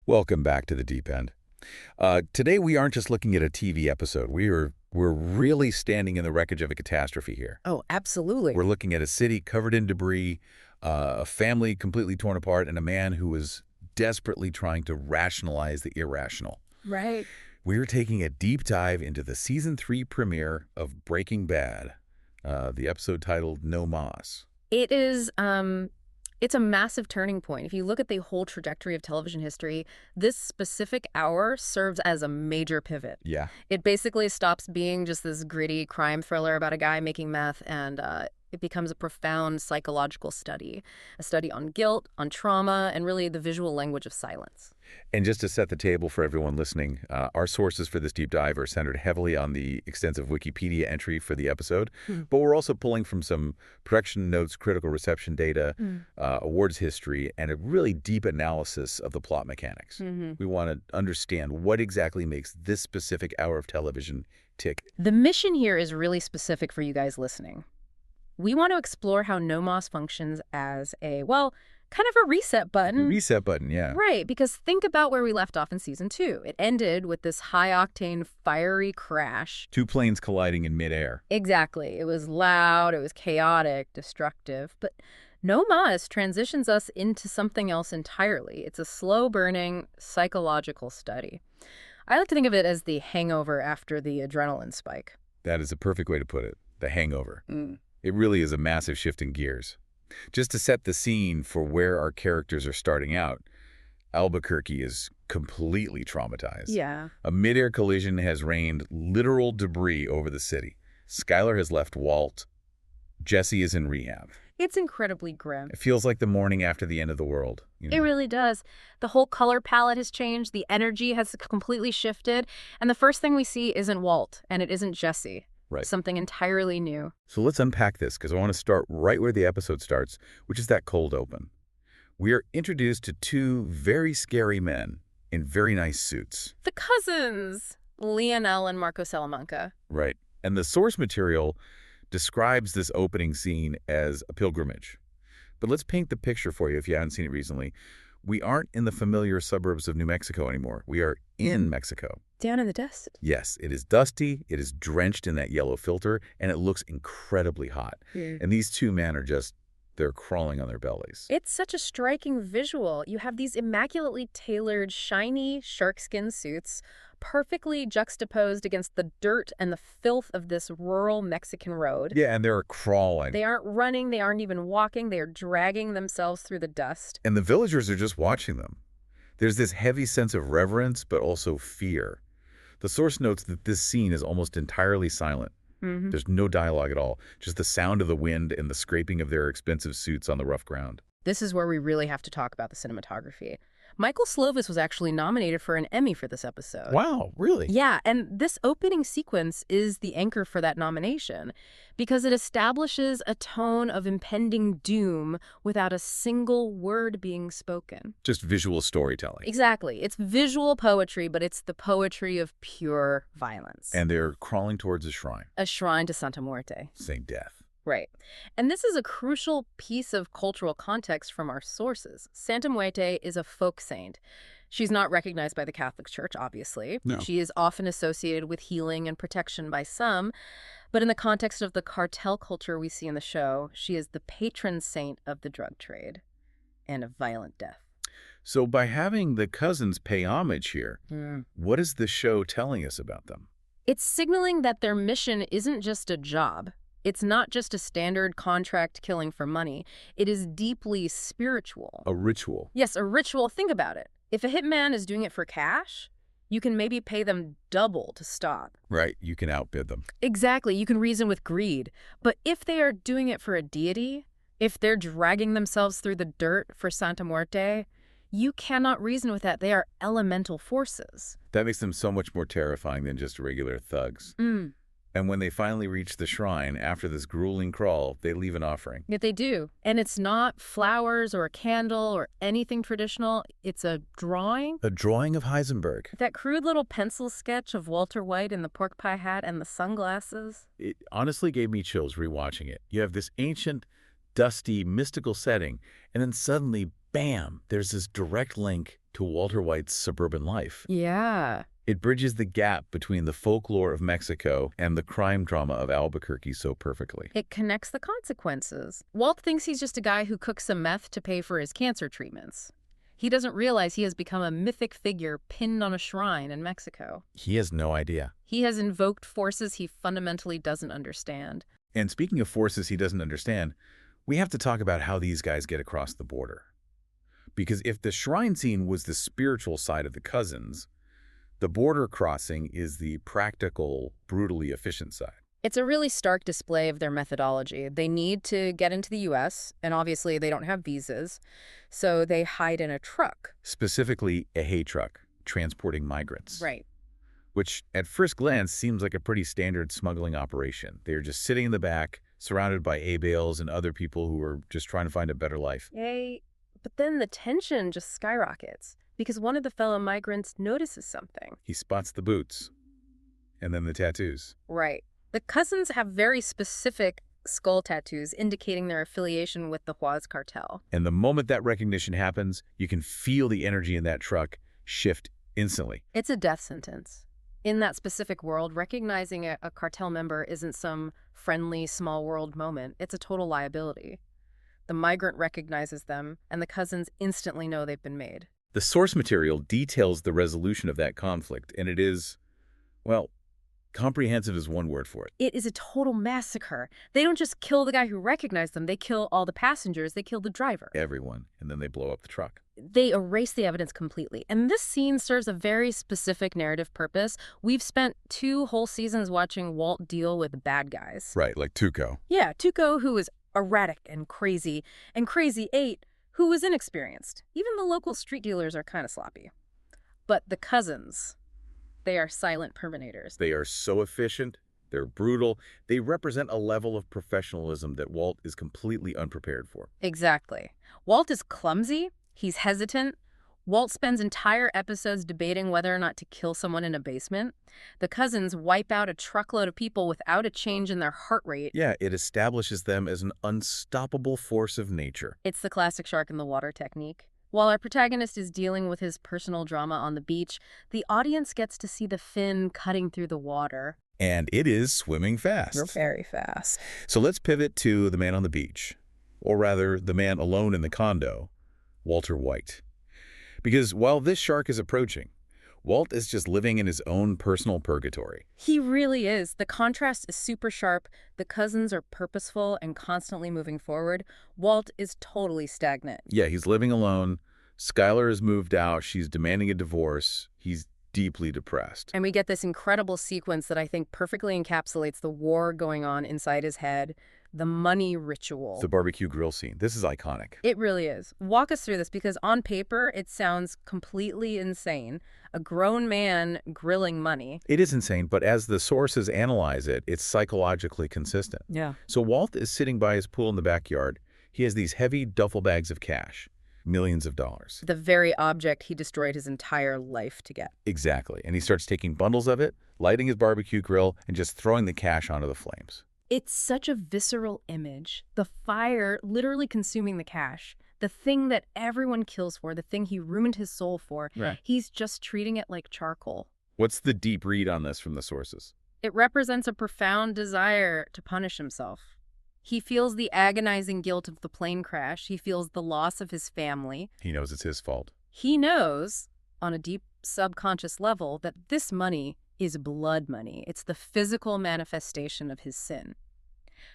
Welcome back to the Deep End. Today we aren't just looking at a TV episode. We're really standing in the wreckage of a catastrophe here. Oh, absolutely. We're looking at a city covered in debris, a family completely torn apart, and a man who is desperately trying to rationalize the irrational. Right. We're taking a deep dive into the Season 3 premiere of Breaking Bad, the episode titled No Mas. It is, it's a massive turning point. If you look at the whole trajectory of television history, this specific hour serves as a major pivot. Yeah. It basically stops being just this gritty crime thriller about a guy making meth, and it becomes a profound psychological study, a study on guilt, on trauma, and really the visual language of silence. And just to set the table for everyone listening, our sources for this deep dive are centered heavily on the extensive Wikipedia entry for the episode, but we're also pulling from some production notes, critical reception data, awards history, and a really deep analysis of the plot mechanics. We want to understand what exactly makes this specific hour of television tick. The mission here is really specific for you guys listening. We want to explore how No Mas functions as a, well, kind of a reset button. Reset button, yeah. Right, because think about where we left off in Season 2. It ended with this high-octane, fiery crash. Two planes colliding in midair. Exactly. It was loud, it was chaotic, destructive. But No Mas transitions us into something else entirely. It's a slow-burning, psychological study. I like to think of it as the hangover after the adrenaline spike. That is a perfect way to put it, the hangover. It really is a massive shift in gears. Just to set the scene for where our characters are starting out, Albuquerque is completely traumatized. Yeah. A mid-air collision has rained literal debris over the city. Skyler has left Walt. Jesse is in rehab. It's incredibly grim. It feels like the morning after the end of the world. You know? It really does. The whole color palette has changed. The energy has completely shifted. And the first thing we see isn't Walt, and it isn't Jesse. Right. Something entirely new. So let's unpack this, because I want to start right where the episode starts, which is that cold open. We are introduced to two very scary men in very nice suits. The cousins, Leonel and Marco Salamanca. Right. And the source material describes this opening scene as a pilgrimage. But let's paint the picture for you if you haven't seen it recently. We aren't in the familiar suburbs of New Mexico anymore. We are in Mexico. Down in the dust. Yes, it is dusty, it is drenched in that yellow filter, and it looks incredibly hot. And these two men are just, they're crawling on their bellies. It's such a striking visual. You have these immaculately tailored, shiny sharkskin suits, perfectly juxtaposed against the dirt and the filth of this rural Mexican road. Yeah, and they're crawling. They aren't running, they aren't even walking, they are dragging themselves through the dust. And the villagers are just watching them. There's this heavy sense of reverence, but also fear. The source notes that this scene is almost entirely silent. There's no dialogue at all, just the sound of the wind and the scraping of their expensive suits on the rough ground. This is where we really have to talk about the cinematography. Michael Slovis was actually nominated for an Emmy for this episode. Wow, really? Yeah, and this opening sequence is the anchor for that nomination because it establishes a tone of impending doom without a single word being spoken. Just visual storytelling. Exactly. It's visual poetry, but it's the poetry of pure violence. And they're crawling towards a shrine. A shrine to Santa Muerte. Same death. Right. And this is a crucial piece of cultural context from our sources. Santa Muerte is a folk saint. She's not recognized by the Catholic Church, obviously. No. She is often associated with healing and protection by some. But in the context of the cartel culture we see in the show, she is the patron saint of the drug trade and of violent death. So by having the cousins pay homage here, what is the show telling us about them? It's signaling that their mission isn't just a job. It's not just a standard contract killing for money. It is deeply spiritual. A ritual. Yes, a ritual. Think about it. If a hitman is doing it for cash, you can maybe pay them double to stop. Right, you can outbid them. Exactly, you can reason with greed. But if they are doing it for a deity, if they're dragging themselves through the dirt for Santa Muerte, you cannot reason with that. They are elemental forces. That makes them so much more terrifying than just regular thugs. And when they finally reach the shrine, after this grueling crawl, they leave an offering. Yet they do. And it's not flowers or a candle or anything traditional. It's a drawing. A drawing of Heisenberg. That crude little pencil sketch of Walter White in the pork pie hat and the sunglasses. It honestly gave me chills rewatching it. You have this ancient, dusty, mystical setting, and then suddenly, bam, there's this direct link to Walter White's suburban life. Yeah. It bridges the gap between the folklore of Mexico and the crime drama of Albuquerque so perfectly. It connects the consequences. Walt thinks he's just a guy who cooks some meth to pay for his cancer treatments. He doesn't realize he has become a mythic figure pinned on a shrine in Mexico. He has no idea. He has invoked forces he fundamentally doesn't understand. And speaking of forces he doesn't understand, we have to talk about how these guys get across the border. Because if the shrine scene was the spiritual side of the Cousins, the border crossing is the practical, brutally efficient side. It's a really stark display of their methodology. They need to get into the U.S., and obviously they don't have visas, so they hide in a truck. Specifically, a hay truck, transporting migrants. Right. Which, at first glance, seems like a pretty standard smuggling operation. They're just sitting in the back, surrounded by hay bales and other people who are just trying to find a better life. Yay. But then the tension just skyrockets, because one of the fellow migrants notices something. He spots the boots, and then the tattoos. Right. The Cousins have very specific skull tattoos indicating their affiliation with the Juarez cartel. And the moment that recognition happens, you can feel the energy in that truck shift instantly. It's a death sentence. In that specific world, recognizing a cartel member isn't some friendly, small world moment. It's a total liability. The migrant recognizes them, and the Cousins instantly know they've been made. The source material details the resolution of that conflict, and it is, well, comprehensive is one word for it. It is a total massacre. They don't just kill the guy who recognized them. They kill all the passengers. They kill the driver. Everyone. And then they blow up the truck. They erase the evidence completely. And this scene serves a very specific narrative purpose. We've spent 2 whole seasons watching Walt deal with bad guys. Right, like Tuco. Yeah, Tuco, who is erratic and Crazy 8, who was inexperienced. Even the local street dealers are kind of sloppy. But the Cousins, they are silent terminators. They are so efficient, they're brutal, they represent a level of professionalism that Walt is completely unprepared for. Exactly. Walt is clumsy, he's hesitant. Walt spends entire episodes debating whether or not to kill someone in a basement. The Cousins wipe out a truckload of people without a change in their heart rate. Yeah, it establishes them as an unstoppable force of nature. It's the classic shark in the water technique. While our protagonist is dealing with his personal drama on the beach, the audience gets to see the fin cutting through the water. And it is swimming fast. Very fast. So let's pivot to the man on the beach, or rather, the man alone in the condo, Walter White. Because while this shark is approaching, Walt is just living in his own personal purgatory. He really is. The contrast is super sharp. The Cousins are purposeful and constantly moving forward. Walt is totally stagnant. Yeah, he's living alone. Skyler has moved out. She's demanding a divorce. He's deeply depressed. And we get this incredible sequence that I think perfectly encapsulates the war going on inside his head. The money ritual. The barbecue grill scene. This is iconic. It really is. Walk us through this, because on paper, it sounds completely insane. A grown man grilling money. It is insane, but as the sources analyze it, it's psychologically consistent. Yeah. So Walt is sitting by his pool in the backyard. He has these heavy duffel bags of cash, millions of dollars. The very object he destroyed his entire life to get. Exactly. And he starts taking bundles of it, lighting his barbecue grill, and just throwing the cash onto the flames. It's such a visceral image. The fire literally consuming the cash. The thing that everyone kills for, the thing he ruined his soul for. Right. He's just treating it like charcoal. What's the deep read on this from the sources? It represents a profound desire to punish himself. He feels the agonizing guilt of the plane crash. He feels the loss of his family. He knows it's his fault. He knows, on a deep subconscious level, that this money is blood money. It's the physical manifestation of his sin.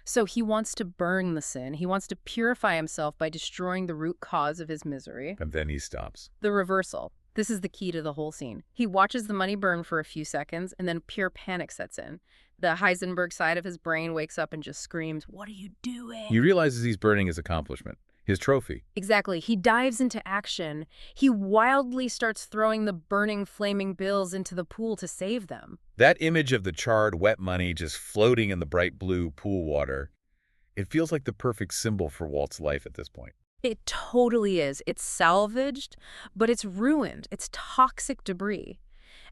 So he wants to burn the sin. He wants to purify himself by destroying the root cause of his misery. And then he stops. The reversal. This is the key to the whole scene. He watches the money burn for a few seconds, and then pure panic sets in. The Heisenberg side of his brain wakes up and just screams, "What are you doing?" He realizes he's burning his accomplishment, his trophy. Exactly. He dives into action. He wildly starts throwing the burning, flaming bills into the pool to save them. That image of the charred, wet money just floating in the bright blue pool water, it feels like the perfect symbol for Walt's life at this point. It totally is. It's salvaged, but it's ruined. It's toxic debris.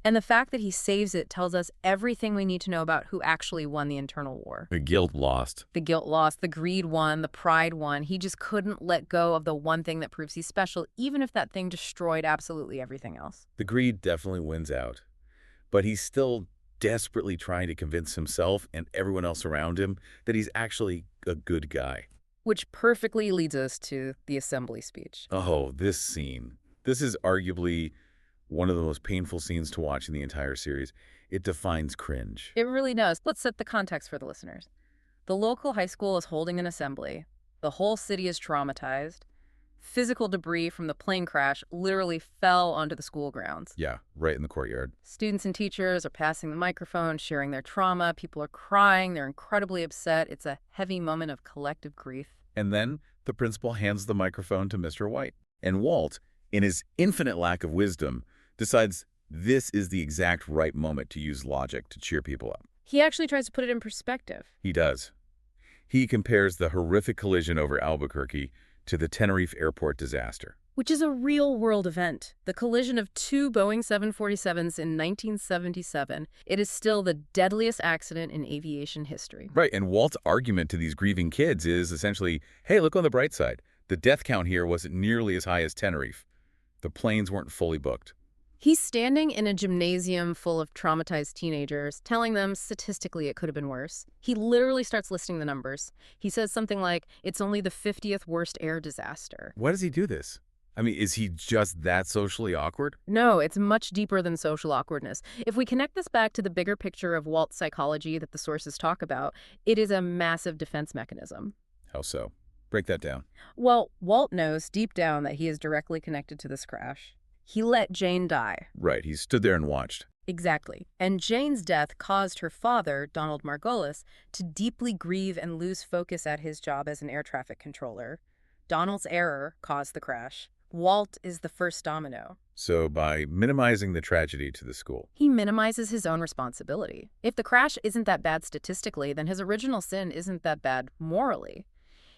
And the fact that he saves it tells us everything we need to know about who actually won the internal war. The guilt lost. The guilt lost, the greed won, the pride won. He just couldn't let go of the one thing that proves he's special, even if that thing destroyed absolutely everything else. The greed definitely wins out. But he's still desperately trying to convince himself and everyone else around him that he's actually a good guy. Which perfectly leads us to the assembly speech. Oh, this scene. This is arguably one of the most painful scenes to watch in the entire series. It defines cringe. It really does. Let's set the context for the listeners. The local high school is holding an assembly. The whole city is traumatized. Physical debris from the plane crash literally fell onto the school grounds. Yeah, right in the courtyard. Students and teachers are passing the microphone, sharing their trauma. People are crying. They're incredibly upset. It's a heavy moment of collective grief. And then the principal hands the microphone to Mr. White. And Walt, in his infinite lack of wisdom, decides this is the exact right moment to use logic to cheer people up. He actually tries to put it in perspective. He does. He compares the horrific collision over Albuquerque to the Tenerife airport disaster. Which is a real-world event. The collision of two Boeing 747s in 1977. It is still the deadliest accident in aviation history. Right, and Walt's argument to these grieving kids is essentially, hey, look on the bright side. The death count here wasn't nearly as high as Tenerife. The planes weren't fully booked. He's standing in a gymnasium full of traumatized teenagers, telling them statistically it could have been worse. He literally starts listing the numbers. He says something like, it's only the 50th worst air disaster. Why does he do this? I mean, is he just that socially awkward? No, it's much deeper than social awkwardness. If we connect this back to the bigger picture of Walt's psychology that the sources talk about, it is a massive defense mechanism. How so? Break that down. Well, Walt knows deep down that he is directly connected to this crash. He let Jane die. Right, he stood there and watched. Exactly. And Jane's death caused her father, Donald Margolis, to deeply grieve and lose focus at his job as an air traffic controller. Donald's error caused the crash. Walt is the first domino. So by minimizing the tragedy to the school, he minimizes his own responsibility. If the crash isn't that bad statistically, then his original sin isn't that bad morally.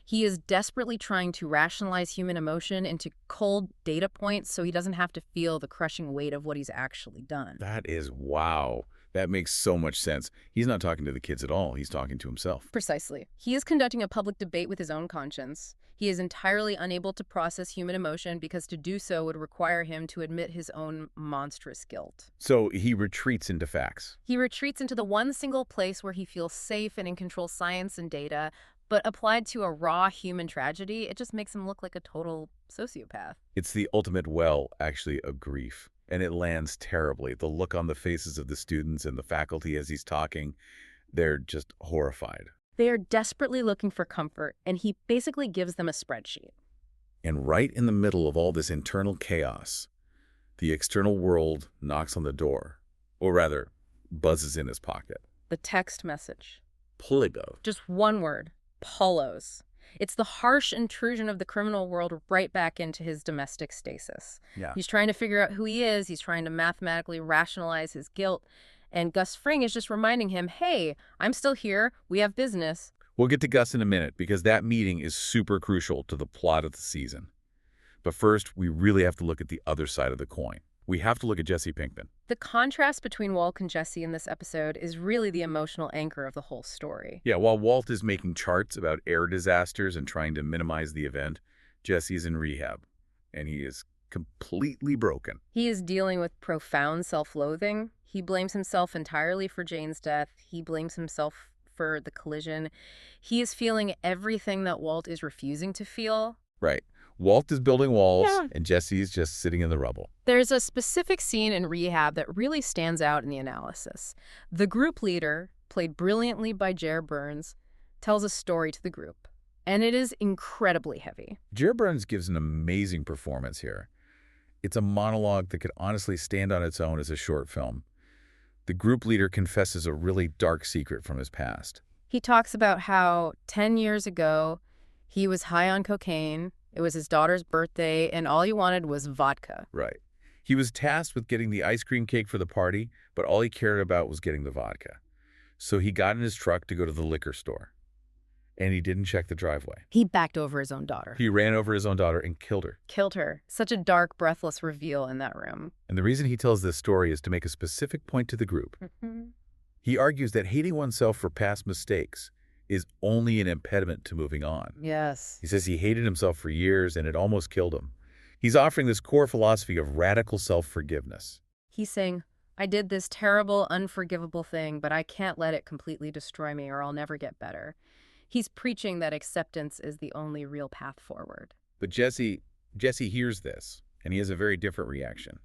He is desperately trying to rationalize human emotion into cold data points so he doesn't have to feel the crushing weight of what he's actually done. That is wow. That makes so much sense. He's not talking to the kids at all. He's talking to himself. Precisely. He is conducting a public debate with his own conscience. He is entirely unable to process human emotion because to do so would require him to admit his own monstrous guilt. So he retreats into facts. He retreats into the one single place where he feels safe and in control science and data, but applied to a raw human tragedy, it just makes him look like a total sociopath. It's the ultimate well, actually, of grief. And it lands terribly. The look on the faces of the students and the faculty as he's talking, they're just horrified. They are desperately looking for comfort, and he basically gives them a spreadsheet. And right in the middle of all this internal chaos, the external world knocks on the door, or rather, buzzes in his pocket. The text message. Pligo. Just one word. Polos. It's the harsh intrusion of the criminal world right back into his domestic stasis. Yeah. He's trying to figure out who he is. He's trying to mathematically rationalize his guilt. And Gus Fring is just reminding him, hey, I'm still here. We have business. We'll get to Gus in a minute because that meeting is super crucial to the plot of the season. But first, we really have to look at the other side of the coin. We have to look at Jesse Pinkman. The contrast between Walt and Jesse in this episode is really the emotional anchor of the whole story. Yeah, while Walt is making charts about air disasters and trying to minimize the event, Jesse's in rehab, and he is completely broken. He is dealing with profound self-loathing. He blames himself entirely for Jane's death. He blames himself for the collision. He is feeling everything that Walt is refusing to feel. Right. Walt is building walls, and Jesse is just sitting in the rubble. There's a specific scene in rehab that really stands out in the analysis. The group leader, played brilliantly by Jer Burns, tells a story to the group, and it is incredibly heavy. Jer Burns gives an amazing performance here. It's a monologue that could honestly stand on its own as a short film. The group leader confesses a really dark secret from his past. He talks about how 10 years ago, he was high on cocaine. It was his daughter's birthday, and all he wanted was vodka. Right. He was tasked with getting the ice cream cake for the party, but all he cared about was getting the vodka. So he got in his truck to go to the liquor store. And he didn't check the driveway. He backed over his own daughter. He ran over his own daughter and killed her. Killed her. Such a dark, breathless reveal in that room. And the reason he tells this story is to make a specific point to the group. He argues that hating oneself for past mistakes is only an impediment to moving on. Yes. He says he hated himself for years and it almost killed him. He's offering this core philosophy of radical self-forgiveness. He's saying, I did this terrible, unforgivable thing, but I can't let it completely destroy me or I'll never get better. He's preaching that acceptance is the only real path forward. But Jesse hears this, and he has a very different reaction.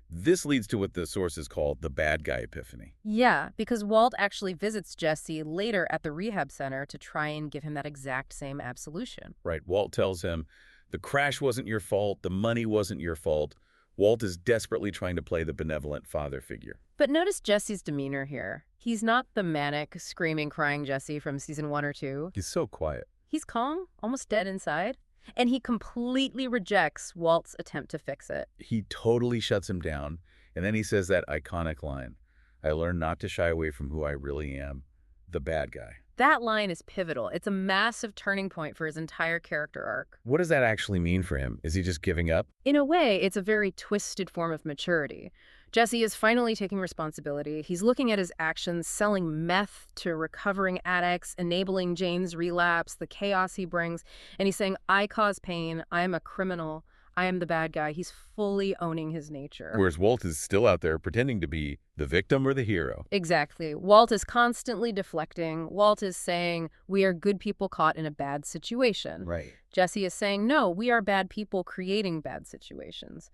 This leads to what the sources call the bad guy epiphany. Yeah, because Walt actually visits Jesse later at the rehab center to try and give him that exact same absolution. Right. Walt tells him, the crash wasn't your fault, the money wasn't your fault. Walt is desperately trying to play the benevolent father figure. But notice Jesse's demeanor here. He's not the manic, screaming, crying Jesse from season 1 or 2. He's so quiet. He's calm, almost dead inside. And he completely rejects Walt's attempt to fix it. He totally shuts him down. And then he says that iconic line, I learned not to shy away from who I really am, the bad guy. That line is pivotal. It's a massive turning point for his entire character arc. What does that actually mean for him? Is he just giving up? In a way, it's a very twisted form of maturity. Jesse is finally taking responsibility. He's looking at his actions, selling meth to recovering addicts, enabling Jane's relapse, the chaos he brings, and he's saying, I cause pain, I am a criminal, I am the bad guy. He's fully owning his nature. Whereas Walt is still out there pretending to be the victim or the hero. Exactly. Walt is constantly deflecting. Walt is saying, we are good people caught in a bad situation. Right. Jesse is saying, no, we are bad people creating bad situations.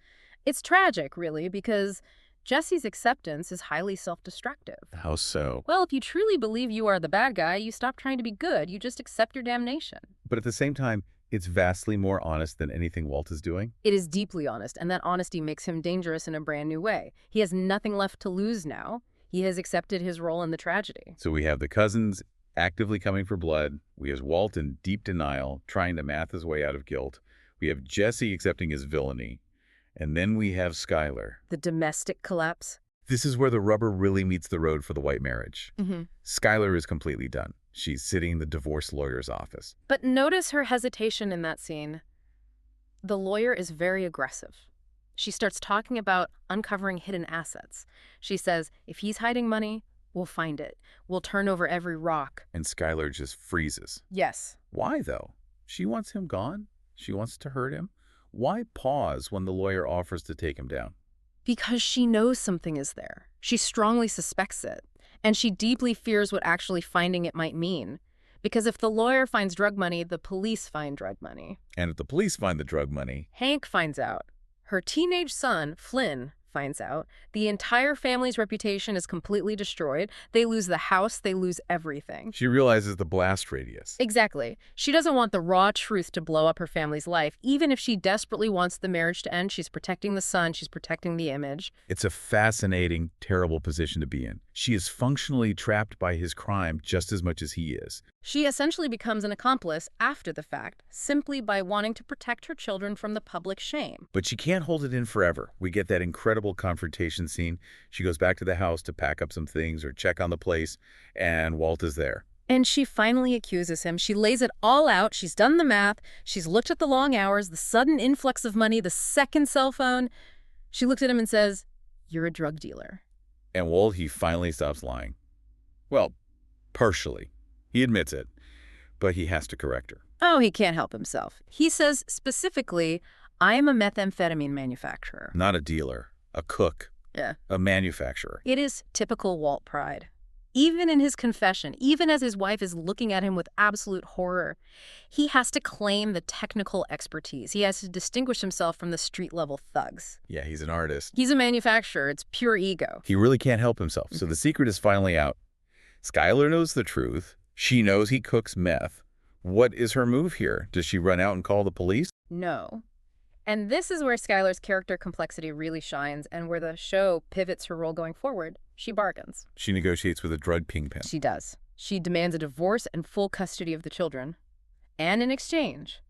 It's tragic, really, because Jesse's acceptance is highly self-destructive. How so? Well, if you truly believe you are the bad guy, you stop trying to be good. You just accept your damnation. But at the same time, it's vastly more honest than anything Walt is doing. It is deeply honest, and that honesty makes him dangerous in a brand new way. He has nothing left to lose now. He has accepted his role in the tragedy. So we have the cousins actively coming for blood. We have Walt in deep denial, trying to math his way out of guilt. We have Jesse accepting his villainy. And then we have Skyler. The domestic collapse. This is where the rubber really meets the road for the White marriage. Skyler is completely done. She's sitting in the divorce lawyer's office. But notice her hesitation in that scene. The lawyer is very aggressive. She starts talking about uncovering hidden assets. She says, if he's hiding money, we'll find it. We'll turn over every rock. And Skyler just freezes. Yes. Why, though? She wants him gone. She wants to hurt him. Why pause when the lawyer offers to take him down? Because she knows something is there. She strongly suspects it. And she deeply fears what actually finding it might mean. Because if the lawyer finds drug money, the police find drug money. And if the police find the drug money, Hank finds out. Her teenage son, Flynn, finds out. The entire family's reputation is completely destroyed. They lose the house. They lose everything. she realizes the blast radius. Exactly. She doesn't want the raw truth to blow up her family's life. Even if she desperately wants the marriage to end, she's protecting the son. She's protecting the image. It's a fascinating, terrible position to be in. She is functionally trapped by his crime just as much as he is. She essentially becomes an accomplice after the fact, simply by wanting to protect her children from the public shame. But she can't hold it in forever. We get that incredible confrontation scene. She goes back to the house to pack up some things or check on the place, and Walt is there. And she finally accuses him. She lays it all out. She's done the math. She's looked at the long hours, the sudden influx of money, the second cell phone. She looks at him and says, "You're a drug dealer." And Walt, he finally stops lying. Well, partially. He admits it, but he has to correct her. Oh, he can't help himself. He says specifically, "I am a methamphetamine manufacturer." Not a dealer, a cook, Yeah. a manufacturer. It is typical Walt pride. Even in his confession, even as his wife is looking at him with absolute horror, he has to claim the technical expertise. He has to distinguish himself from the street-level thugs. Yeah, he's an artist. He's a manufacturer. It's pure ego. He really can't help himself. So the secret is finally out. Skyler knows the truth. She knows he cooks meth. What is her move here? Does she run out and call the police? No. And this is where Skyler's character complexity really shines and where the show pivots her role going forward. She bargains. She negotiates with a drug kingpin. She does. She demands a divorce and full custody of the children. And in exchange,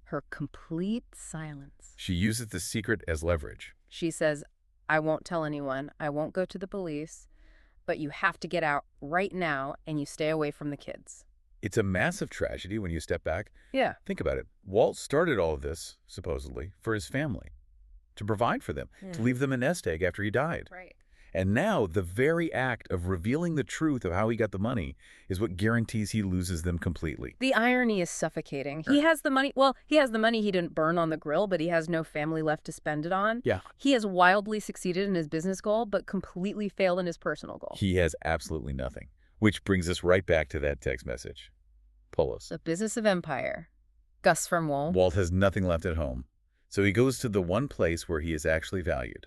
her complete silence. She uses the secret as leverage. She says, "I won't tell anyone. I won't go to the police. But you have to get out right now and you stay away from the kids." It's a massive tragedy when you step back. Yeah. Think about it. Walt started all of this, supposedly, for his family, to provide for them, to leave them a nest egg after he died. Right. And now the very act of revealing the truth of how he got the money is what guarantees he loses them completely. The irony is suffocating. He has the money. Well, he has the money he didn't burn on the grill, but he has no family left to spend it on. Yeah. He has wildly succeeded in his business goal, but completely failed in his personal goal. He has absolutely nothing. Which brings us right back to that text message. Pull us. The business of empire. Gus from Walt. Walt has nothing left at home, so he goes to the one place where he is actually valued,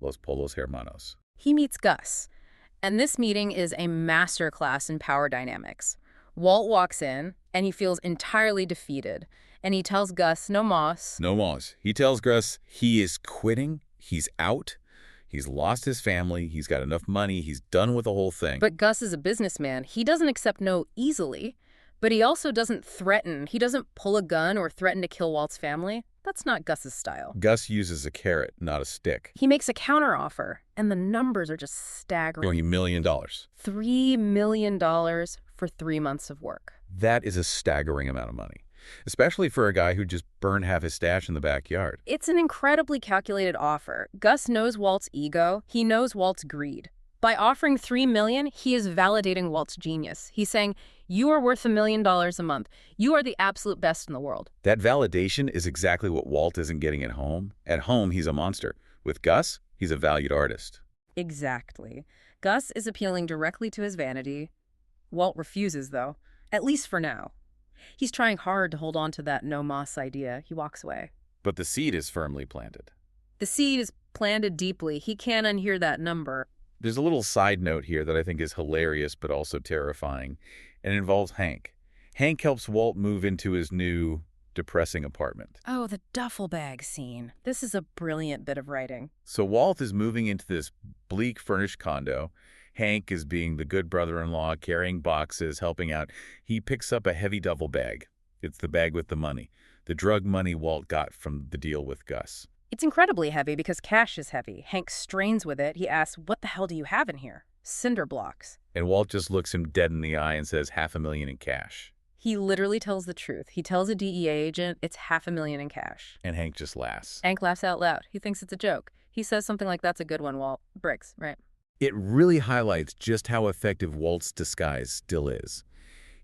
Los Polos Hermanos. He meets Gus, and this meeting is a masterclass in power dynamics. Walt walks in, and he feels entirely defeated, and he tells Gus no mas. No mas. He tells Gus he is quitting, he's out, he's lost his family, he's got enough money, he's done with the whole thing. But Gus is a businessman. He doesn't accept no easily, but he also doesn't threaten. He doesn't pull a gun or threaten to kill Walt's family. That's not Gus's style. Gus uses a carrot, not a stick. He makes a counteroffer, and the numbers are just staggering. $1 million. $3 million for 3 months of work. That is a staggering amount of money, especially for a guy who just burned half his stash in the backyard. It's an incredibly calculated offer. Gus knows Walt's ego. He knows Walt's greed. By offering $3 million, he is validating Walt's genius. He's saying, you are worth $1 million a month. You are the absolute best in the world. That validation is exactly what Walt isn't getting at home. At home, he's a monster. With Gus, he's a valued artist. Exactly. Gus is appealing directly to his vanity. Walt refuses, though, at least for now. He's trying hard to hold on to that no mas idea. He walks away. But the seed is firmly planted. The seed is planted deeply. He can't unhear that number. There's a little side note here that I think is hilarious but also terrifying, and it involves Hank. Hank helps Walt move into his new, depressing apartment. Oh, the duffel bag scene. This is a brilliant bit of writing. So Walt is moving into this bleak furnished condo. Hank is being the good brother-in-law, carrying boxes, helping out. He picks up a heavy duffel bag. It's the bag with the money, the drug money Walt got from the deal with Gus. It's incredibly heavy because cash is heavy. Hank strains with it. He asks, what the hell do you have in here? Cinder blocks. And Walt just looks him dead in the eye and says $500,000 in cash. He literally tells the truth. He tells a DEA agent it's $500,000 in cash. And Hank just laughs. Hank laughs out loud. He thinks it's a joke. He says something like, that's a good one, Walt. Bricks, right? It really highlights just how effective Walt's disguise still is.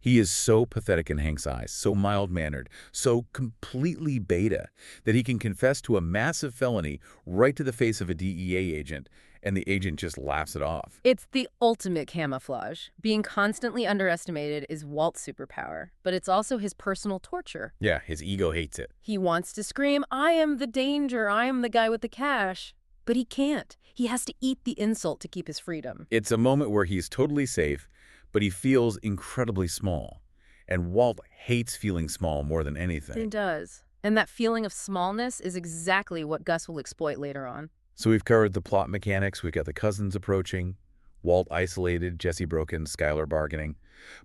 He is so pathetic in Hank's eyes, so mild-mannered, so completely beta, that he can confess to a massive felony right to the face of a DEA agent, and the agent just laughs it off. It's the ultimate camouflage. Being constantly underestimated is Walt's superpower, but it's also his personal torture. Yeah, his ego hates it. He wants to scream, I am the danger, I am the guy with the cash. But he can't. He has to eat the insult to keep his freedom. It's a moment where he's totally safe, but he feels incredibly small. And Walt hates feeling small more than anything. He does. And that feeling of smallness is exactly what Gus will exploit later on. So we've covered the plot mechanics, we've got the cousins approaching, Walt isolated, Jesse broken, Skyler bargaining.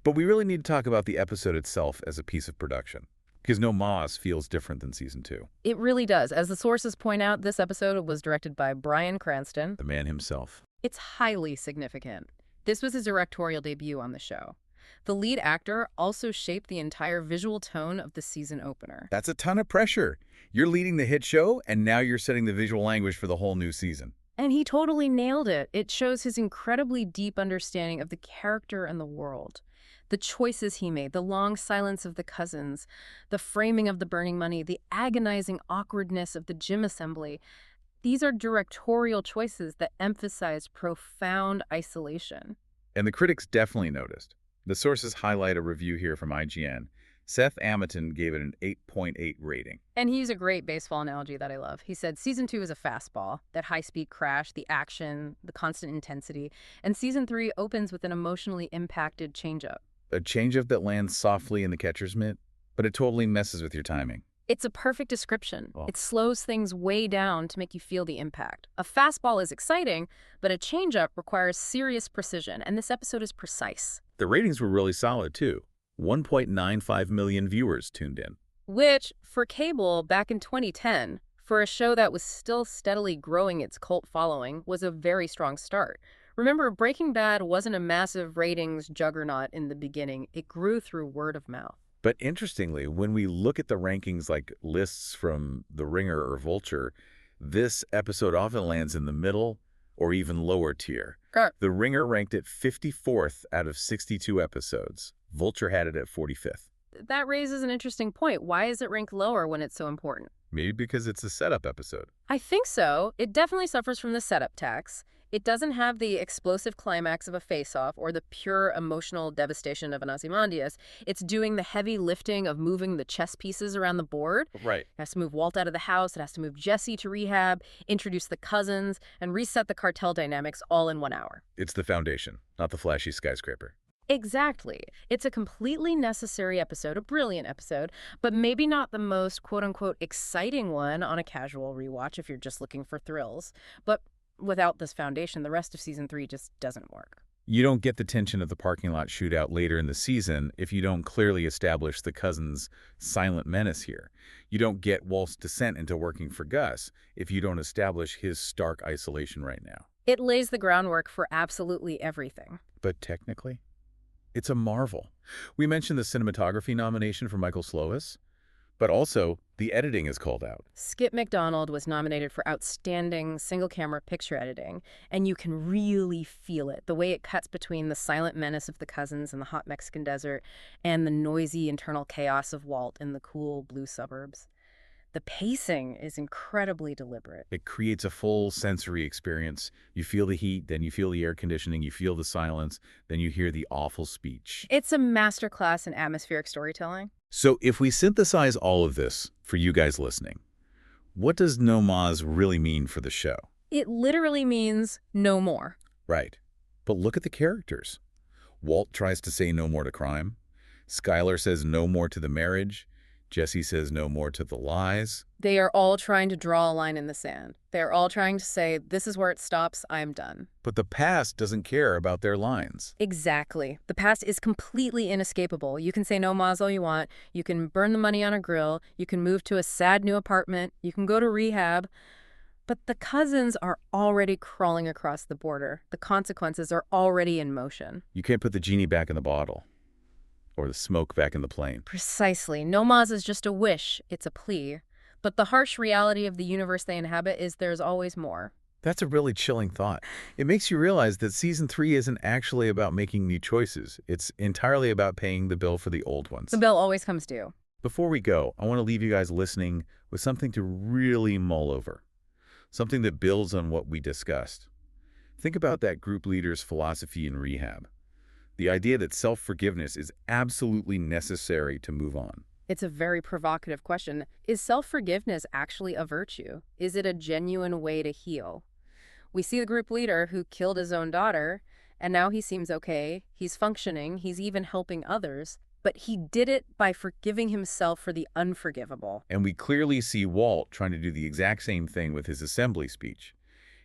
But we really need to talk about the episode itself as a piece of production. Because No Mas feels different than Season 2. It really does. As the sources point out, this episode was directed by Bryan Cranston. The man himself. It's highly significant. This was his directorial debut on the show. The lead actor also shaped the entire visual tone of the season opener. That's a ton of pressure. You're leading the hit show, and now you're setting the visual language for the whole new season. And he totally nailed it. It shows his incredibly deep understanding of the character and the world. The choices he made, the long silence of the cousins, the framing of the burning money, the agonizing awkwardness of the gym assembly. These are directorial choices that emphasize profound isolation. And the critics definitely noticed. The sources highlight a review here from IGN. Seth Amerton gave it an 8.8 rating. And he used a great baseball analogy that I love. He said, Season 2 is a fastball, that high-speed crash, the action, the constant intensity. And Season 3 opens with an emotionally impacted changeup. A changeup that lands softly in the catcher's mitt, but it totally messes with your timing. It's a perfect description. Oh. It slows things way down to make you feel the impact. A fastball is exciting, but a changeup requires serious precision, and this episode is precise. The ratings were really solid, too. 1.95 million viewers tuned in. Which, for cable back in 2010, for a show that was still steadily growing its cult following, was a very strong start. Remember, Breaking Bad wasn't a massive ratings juggernaut in the beginning. It grew through word of mouth. But interestingly, when we look at the rankings like lists from The Ringer or Vulture, this episode often lands in the middle or even lower tier. The Ringer ranked it 54th out of 62 episodes. Vulture had it at 45th. That raises an interesting point. Why is it ranked lower when it's so important? Maybe because it's a setup episode. I think so. It definitely suffers from the setup tax. It doesn't have the explosive climax of a face-off or the pure emotional devastation of an Ozymandias. It's doing the heavy lifting of moving the chess pieces around the board. Right. It has to move Walt out of the house. It has to move Jesse to rehab, introduce the cousins, and reset the cartel dynamics all in 1 hour. It's the foundation, not the flashy skyscraper. Exactly. It's a completely necessary episode, a brilliant episode, but maybe not the most quote-unquote exciting one on a casual rewatch if you're just looking for thrills. But without this foundation, the rest of season 3 just doesn't work. You don't get the tension of the parking lot shootout later in the season if you don't clearly establish the cousins' silent menace here. You don't get Walt's descent into working for Gus if you don't establish his stark isolation right now. It lays the groundwork for absolutely everything. But technically, it's a marvel. We mentioned the cinematography nomination for Michael Slovis, but also the editing is called out. Skip McDonald was nominated for Outstanding Single-Camera Picture Editing, and you can really feel it, the way it cuts between the silent menace of the cousins in the hot Mexican desert and the noisy internal chaos of Walt in the cool blue suburbs. The pacing is incredibly deliberate. It creates a full sensory experience. You feel the heat, then you feel the air conditioning, you feel the silence, then you hear the awful speech. It's a masterclass in atmospheric storytelling. So if we synthesize all of this for you guys listening, what does no mas really mean for the show? It literally means no more. Right. But look at the characters. Walt tries to say no more to crime. Skyler says no more to the marriage. Jesse says no more to the lies. They are all trying to draw a line in the sand. They are all trying to say, this is where it stops, I'm done. But the past doesn't care about their lines. Exactly. The past is completely inescapable. You can say no mas all you want. You can burn the money on a grill. You can move to a sad new apartment. You can go to rehab. But the cousins are already crawling across the border. The consequences are already in motion. You can't put the genie back in the bottle. Or the smoke back in the plane. Precisely. No mas is just a wish. It's a plea. But the harsh reality of the universe they inhabit is there's always more. That's a really chilling thought. It makes you realize that season 3 isn't actually about making new choices. It's entirely about paying the bill for the old ones. The bill always comes due. Before we go, I want to leave you guys listening with something to really mull over. Something that builds on what we discussed. Think about that group leader's philosophy in rehab. The idea that self-forgiveness is absolutely necessary to move on. It's a very provocative question. Is self-forgiveness actually a virtue? Is it a genuine way to heal? We see the group leader who killed his own daughter, and now he seems okay. He's functioning. He's even helping others. But he did it by forgiving himself for the unforgivable. And we clearly see Walt trying to do the exact same thing with his assembly speech.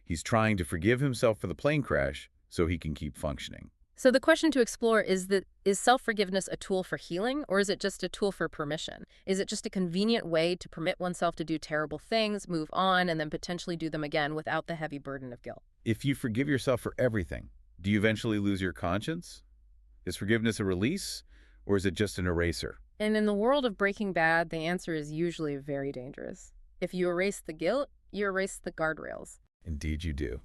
He's trying to forgive himself for the plane crash so he can keep functioning. So the question to explore is self-forgiveness a tool for healing, or is it just a tool for permission? Is it just a convenient way to permit oneself to do terrible things, move on, and then potentially do them again without the heavy burden of guilt? If you forgive yourself for everything, do you eventually lose your conscience? Is forgiveness a release, or is it just an eraser? And in the world of Breaking Bad, the answer is usually very dangerous. If you erase the guilt, you erase the guardrails. Indeed you do.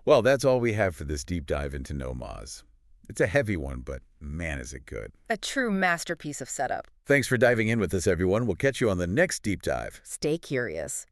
Well, that's all we have for this deep dive into no mas. It's a heavy one, but man, is it good. A true masterpiece of setup. Thanks for diving in with us, everyone. We'll catch you on the next deep dive. Stay curious.